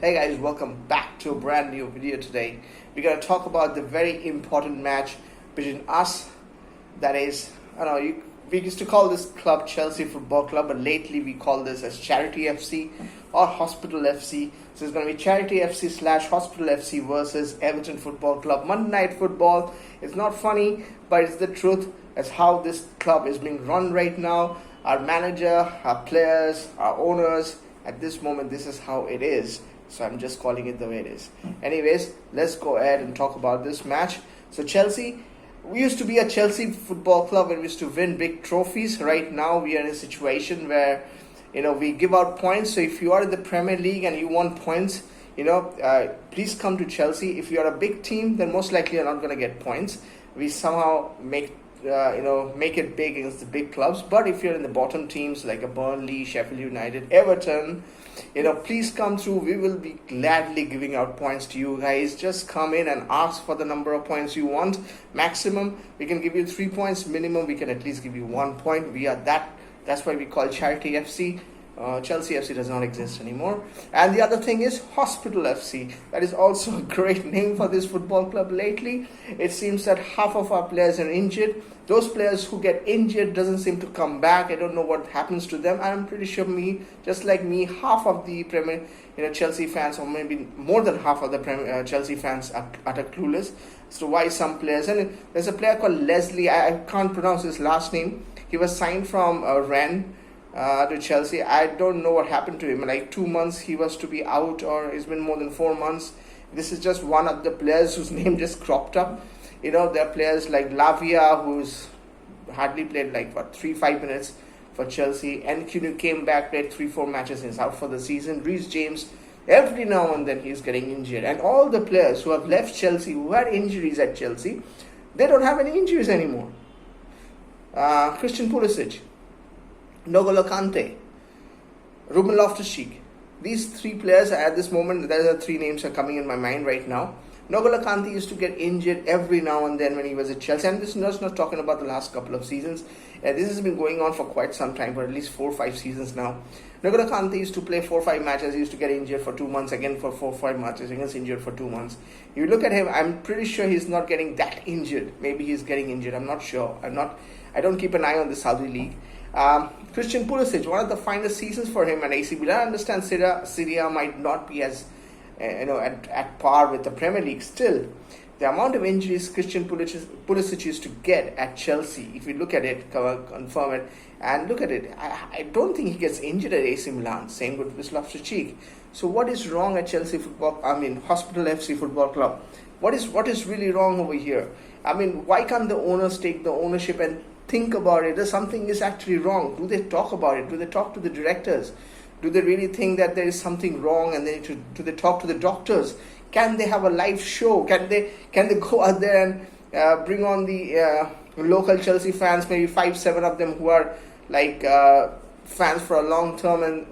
Hey guys, welcome back to a brand new video today. We're going to talk about the very important match between us, that is, we used to call this club Chelsea Football Club, but lately we call this as Charity FC or Hospital FC. So it's going to be Charity FC / Hospital FC versus Everton Football Club. Monday Night Football. It's not funny, but it's the truth. It's how this club is being run right now. Our manager, our players, our owners, at this moment, this is how it is. So I'm just calling it the way it is. Anyways, let's go ahead and talk about this match. So Chelsea, we used to be a Chelsea Football Club and we used to win big trophies. Right now, we are in a situation where, we give out points. So if you are in the Premier League and you want points, please come to Chelsea. If you are a big team, then most likely you're not going to get points. We somehow make it big against the big clubs. But if you're in the bottom teams like a Burnley, Sheffield United, Everton, please come through. We will be gladly giving out points to you guys. Just come in and ask for the number of points you want. Maximum, we can give you 3 points. Minimum, we can at least give you 1 point. We are that. That's why we call Charity FC. Chelsea FC does not exist anymore. And the other thing is Hospital FC. That is also a great name for this football club lately. It seems that half of our players are injured. Those players who get injured doesn't seem to come back. I don't know what happens to them. I'm pretty sure just like me, half of the Premier, Chelsea fans, or maybe more than half of the Chelsea fans are utter clueless as to why some players. And there's a player called Leslie. I can't pronounce his last name. He was signed from Rennes to Chelsea. I don't know what happened to him. Like 2 months he was to be out, or it's been more than 4 months. This is just one of the players whose name just cropped up. There are players like Lavia, who's hardly played 3-5 minutes for Chelsea. And came back, played 3-4 matches, and is out for the season. Reece James, every now and then he's getting injured. And all the players who have left Chelsea, who had injuries at Chelsea, they don't have any injuries anymore. Christian Pulisic, N'Golo Kante, Ruben Loftus-Cheek. These 3 players at this moment, there are 3 names are coming in my mind right now. N'Golo Kante used to get injured every now and then when he was at Chelsea. And this is not talking about the last couple of seasons. This has been going on for quite some time, for at least 4 or 5 seasons now. N'Golo Kante used to play 4 or 5 matches. He used to get injured for 2 months, again for 4 or 5 matches. He gets injured for 2 months. You look at him, I'm pretty sure he's not getting that injured. Maybe he's getting injured. I'm not sure. I don't keep an eye on the Saudi league. Christian Pulisic, one of the finest seasons for him at AC Milan. I understand Serie A might not be as at par with the Premier League. Still, the amount of injuries Christian Pulisic used to get at Chelsea, if you look at it, confirm it, and look at it, I don't think he gets injured at AC Milan. Same with Loftus-Cheek. So what is wrong at Hospital FC Football Club? What is really wrong over here? Why can't the owners take the ownership and think about it? There's something is actually wrong. Do they talk about it? Do they talk to the directors? Do they really think that there is something wrong, and do they talk to the doctors? Can they have a live show? Can they go out there and bring on the local Chelsea fans, maybe 5-7 of them who are fans for a long term, and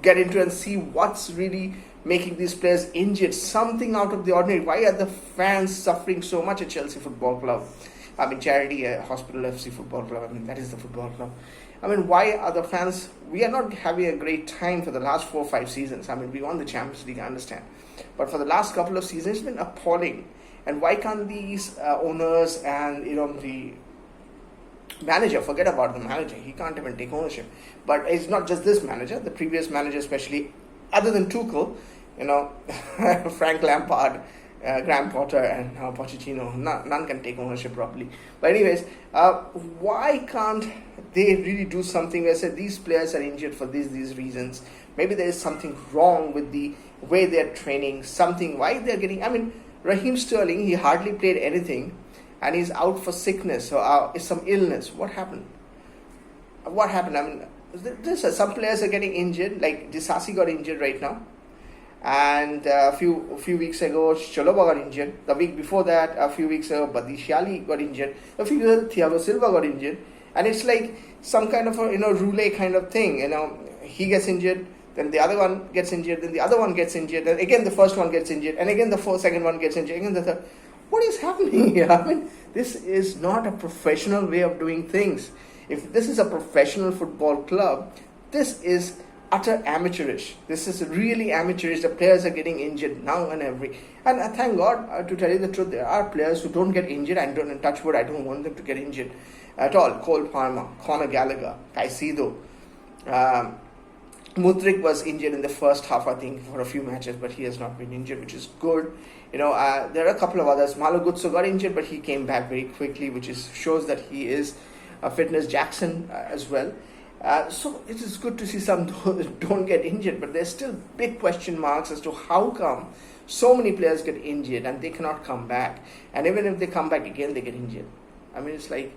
get into and see what's really making these players injured? Something out of the ordinary. Why are the fans suffering so much at Chelsea Football Club? Charity Hospital FC Football Club. That is the football club. Why are the fans? We are not having a great time for the last 4 or 5 seasons. We won the Champions League, I understand. But for the last couple of seasons, it's been appalling. And why can't these owners and, the manager, forget about the manager, he can't even take ownership. But it's not just this manager, the previous manager especially, other than Tuchel, Frank Lampard, Graham Potter and Pochettino, none can take ownership properly. But anyways, why can't they really do something where say these players are injured for these reasons? Maybe there is something wrong with the way they're training, why they're getting. Raheem Sterling, he hardly played anything and he's out for sickness or some illness. What happened? Some players are getting injured, like Disasi got injured right now. And a few weeks ago, Chalobah got injured. The week before that, a few weeks ago, Badiashile got injured. A few weeks ago, Thiago Silva got injured. And it's like some kind of a roulette kind of thing. He gets injured, then the other one gets injured, then the other one gets injured, then again the first one gets injured, and again the second one gets injured, again the third. What is happening here? This is not a professional way of doing things. If this is a professional football club, this is utter amateurish. This is really amateurish. The players are getting injured now and every. And thank God, to tell you the truth, there are players who don't get injured. And don't, touch wood, I don't want them to get injured at all. Cole Palmer, Conor Gallagher, Caicedo. Mudryk was injured in the first half, I think, for a few matches, but he has not been injured, which is good. There are a couple of others. Malo Gutso got injured, but he came back very quickly, which shows that he is a fitness Jackson as well. So it is good to see some don't get injured, but there's still big question marks as to how come so many players get injured and they cannot come back. And even if they come back again, they get injured. I mean, it's like,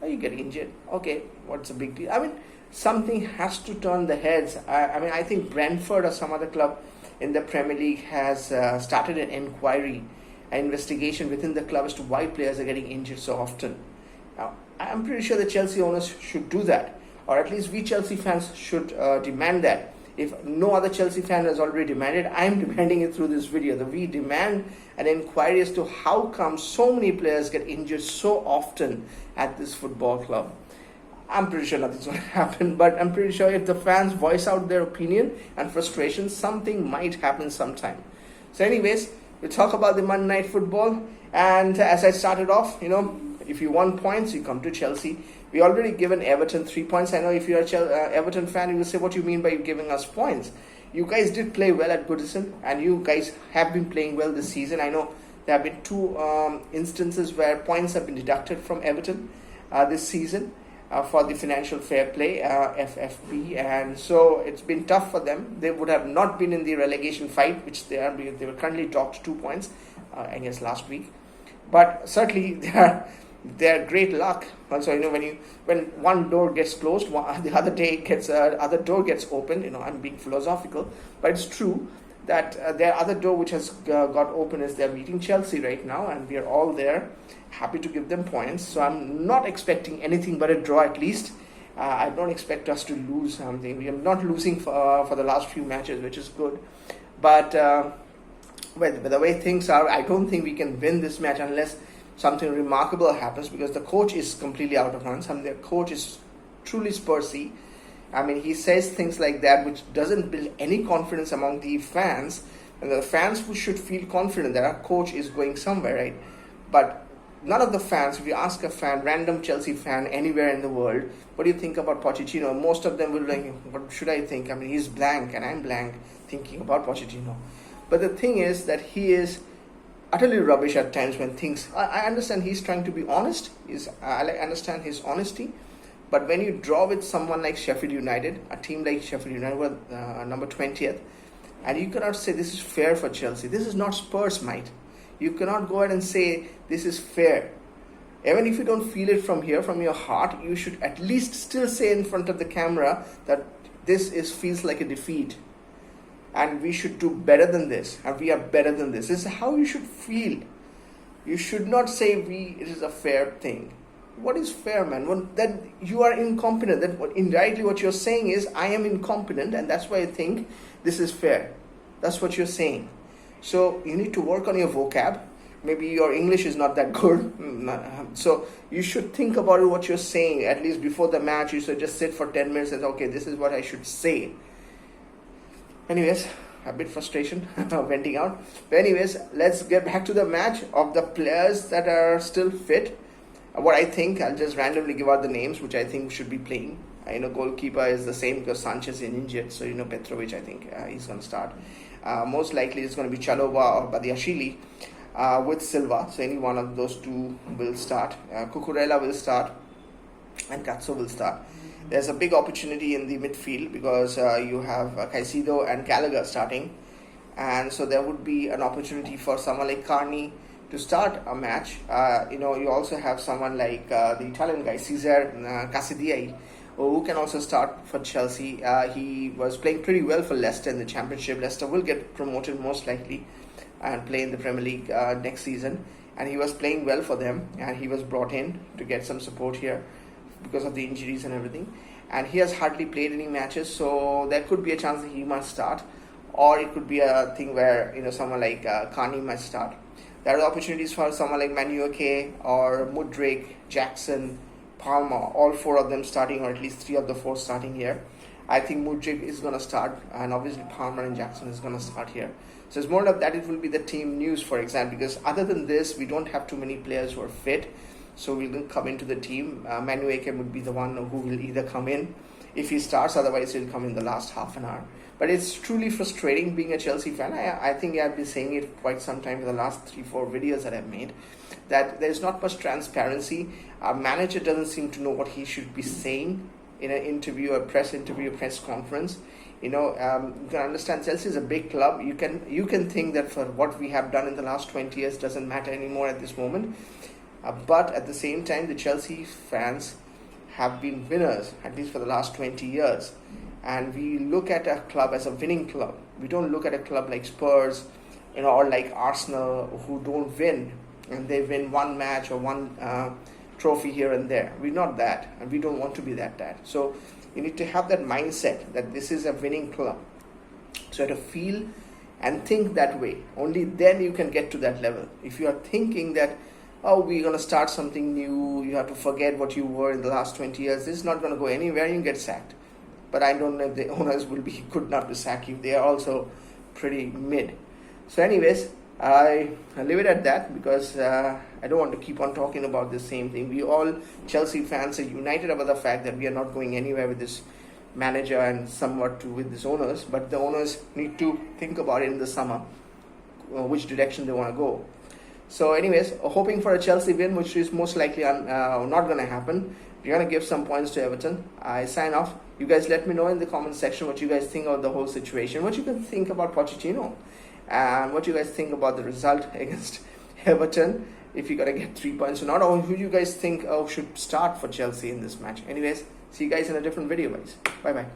oh, you get injured. Okay, what's the big deal? I mean, something has to turn the heads. I think Brentford or some other club in the Premier League has started an inquiry, an investigation within the club as to why players are getting injured so often. Now, I'm pretty sure the Chelsea owners should do that, or at least we Chelsea fans should demand that. If no other Chelsea fan has already demanded, I'm demanding it through this video. That we demand an inquiry as to how come so many players get injured so often at this football club. I'm pretty sure nothing's going to happen, but I'm pretty sure if the fans voice out their opinion and frustration, something might happen sometime. So anyways, we'll talk about the Monday Night Football. And as I started off, if you want points, you come to Chelsea. We already given Everton 3 points. I know if you're a Everton fan, you will say, what do you mean by giving us points? You guys did play well at Goodison, and you guys have been playing well this season. I know there have been two instances where points have been deducted from Everton this season. For the financial fair play, FFP, and so it's been tough for them. They would have not been in the relegation fight, which they are, because they were currently docked 2 points, I guess last week. But certainly they're great luck. Also, when one door gets closed, the other door gets open. I'm being philosophical, but it's true that their other door which has got open is they're meeting Chelsea right now, and we are all there, happy to give them points. So I'm not expecting anything but a draw at least. I don't expect us to lose something. We are not losing for the last few matches, which is good. But with the way things are, I don't think we can win this match unless something remarkable happens, because the coach is completely out of runs. The coach is truly Spursy. I mean, he says things like that which doesn't build any confidence among the fans. And the fans who should feel confident that our coach is going somewhere, right? But none of the fans, if you ask a fan, random Chelsea fan anywhere in the world, what do you think about Pochettino? Most of them will be like, what should I think? I mean, he's blank and I'm blank thinking about Pochettino. But the thing is that he is utterly rubbish at times when things... I understand he's trying to be honest. I understand his honesty. But when you draw with someone like Sheffield United, a team like Sheffield United were number 20th, and you cannot say this is fair for Chelsea. This is not Spurs, mate. You cannot go ahead and say this is fair. Even if you don't feel it from here, from your heart, you should at least still say in front of the camera that this feels like a defeat. And we should do better than this. And we are better than this. This is how you should feel. You should not say it is a fair thing. What is fair, man? Well, then you are incompetent. Then indirectly what you're saying is, I am incompetent, and that's why I think this is fair. That's what you're saying. So you need to work on your vocab. Maybe your English is not that good. So you should think about what you're saying. At least before the match, you should just sit for 10 minutes and, okay, this is what I should say. Anyways, a bit frustration, venting out. But anyways, let's get back to the match of the players that are still fit. What I think, I'll just randomly give out the names which I think should be playing. I know goalkeeper is the same because Sanchez is injured. So, Petrovic, I think he's going to start. Most likely it's going to be Chalobah or Badiashile with Silva. So any one of those two will start. Cucurella will start and Katso will start. There's a big opportunity in the midfield because you have Caicedo and Gallagher starting. And so there would be an opportunity for someone like Carney to start a match. You also have someone like the Italian guy, Cesar Casadei, who can also start for Chelsea. He was playing pretty well for Leicester in the Championship. Leicester will get promoted most likely and play in the Premier League next season. And he was playing well for them, and he was brought in to get some support here because of the injuries and everything. And he has hardly played any matches, so there could be a chance that he might start. Or it could be a thing where someone like Carney might start. There are opportunities for someone like Manueke or Mudryk, Jackson, Palmer, all four of them starting, or at least three of the four starting here. I think Mudryk is going to start, and obviously Palmer and Jackson is going to start here. So it's more of that it will be the team news, for example, because other than this, we don't have too many players who are fit. So we'll come into the team. Manu Akem would be the one who will either come in if he starts, otherwise he'll come in the last half an hour. But it's truly frustrating being a Chelsea fan. I think I've been saying it quite some time in the last 3-4 videos that I've made, that there's not much transparency. Our manager doesn't seem to know what he should be saying in an interview, a press interview, a press conference. You can understand Chelsea is a big club. You can think that for what we have done in the last 20 years doesn't matter anymore at this moment. But at the same time, the Chelsea fans have been winners, at least for the last 20 years. And we look at a club as a winning club. We don't look at a club like Spurs, or like Arsenal, who don't win. And they win one match or one trophy here and there. We're not that, and we don't want to be that. So you need to have that mindset that this is a winning club. So you have to feel and think that way. Only then you can get to that level. If you are thinking that, oh, we're going to start something new, you have to forget what you were in the last 20 years, this is not going to go anywhere, you get sacked. But I don't know if the owners could not be sack you. They are also pretty mid. So anyways, I leave it at that, because I don't want to keep on talking about the same thing. We all Chelsea fans are united about the fact that we are not going anywhere with this manager and somewhat with these owners. But the owners need to think about it in the summer, which direction they want to go. So anyways, hoping for a Chelsea win, which is most likely not going to happen. We're going to give some points to Everton. I sign off. You guys let me know in the comment section what you guys think of the whole situation, what you can think about Pochettino, and what you guys think about the result against Everton, if you're going to get 3 points or not, or who you guys think should start for Chelsea in this match. Anyways, see you guys in a different video, guys. Bye-bye.